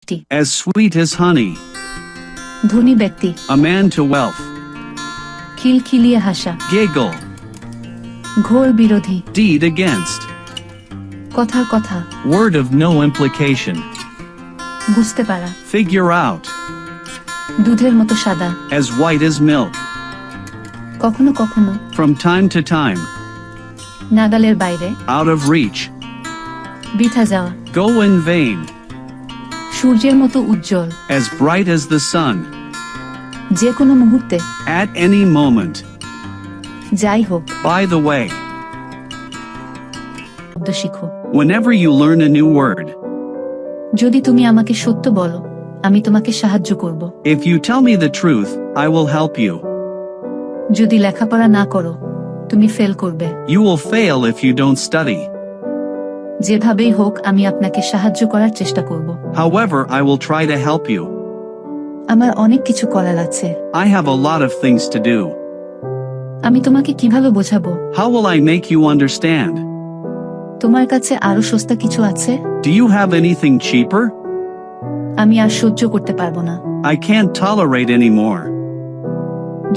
মিষ্টি, as sweet as honey, ধনী ব্যক্তি, a man to wealth, খিলখিলিয়ে হাসা, giggle, ঘোর বিরোধী, deed against, কথার কথা, word of no implication, বুঝতে পারা, figure out, দুধের মতো সাদা, as white as milk, কখনো কখনো, from time to time, নাগালের বাইরে, out of reach, বৃথা যাওয়া, go in vain, সূর্যের মতো উজ্জ্বল, as bright as the sun, যে কোনো মুহূর্তে, at any moment, যাই হোক, by the way, শব্দ শিখো। whenever you learn a new word, যদি তুমি আমাকে সত্য বলো, আমি তোমাকে সাহায্য করব। if you tell me the truth, I will help you. যদি লেখাপড়া না করো, তুমি ফেল করবে। You will fail if you don't study. যেভাবেই হোক আমি আপনাকে সাহায্য করার চেষ্টা করব। However, I will try to help you. আমার অনেক কিছু করার আছে। I have a lot of things to do. আমি তোমাকে কিভাবে বোঝাবো? How will I make you understand? তোমার কাছে আরো সস্তা কিছু আছে? Do you have anything cheaper? আমি আর সহ্য করতে পারবো না। I can't tolerate anymore.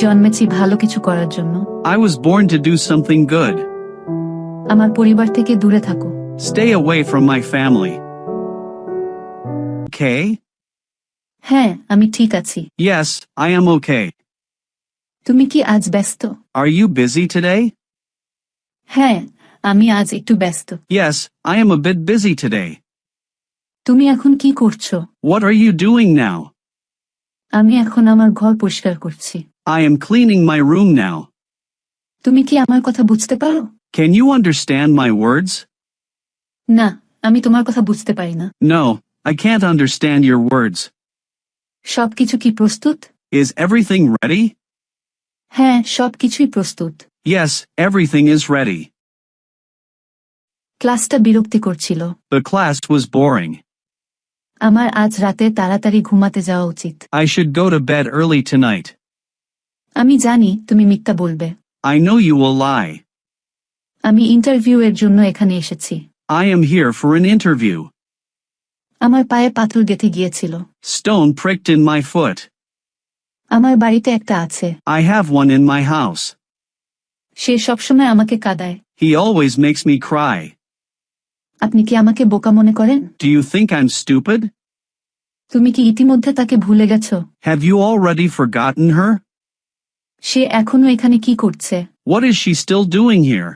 জন্মেছি ভালো কিছু করার জন্য। I was born to do something good. আমার পরিবার থেকে দূরে থাকো। Stay away from my family. Okay? হ্যাঁ, আমি ঠিক আছি। Yes, I am okay. তুমি কি আজ ব্যস্ত? Are you busy today? হ্যাঁ, আমি আজ একটু ব্যস্ত। Yes, I am a bit busy today. তুমি এখন কি করছো? What are you doing now? আমি এখন আমার ঘর পরিষ্কার করছি। I am cleaning my room now. তুমি কি আমার কথা বুঝতে পারো? Can you understand my words? না, আমি তোমার কথা বুঝতে পারি না। No, I can't understand your words. সবকিছু কি প্রস্তুত? Is everything ready? হ্যাঁ, সবকিছুই প্রস্তুত। Yes, everything is ready. ক্লাসটা বিরক্তি করছিল। The class was boring. আমার আজ রাতে তাড়াতাড়ি ঘুমাতে যাওয়া উচিত। I should go to bed early tonight. আমি জানি তুমি মিথ্যা বলবে। I know you will lie. আমি ইন্টারভিউ এর জন্য এখানে এসেছি। I am here for an interview. আমার পায়ে পাথর গেঁথে গিয়েছিল। Stone pricked in my foot. আমার বাড়িতে একটা আছে। I have one in my house. সে সবসময় আমাকে কাঁদায়। He always makes me cry. আপনি কি আমাকে বোকা মনে করেন? Do you think I'm stupid? তুমি কি ইতিমধ্যে তাকে ভুলে গেছো? Have you already forgotten her? সে এখনো এখানে কি করছে? What is she still doing here?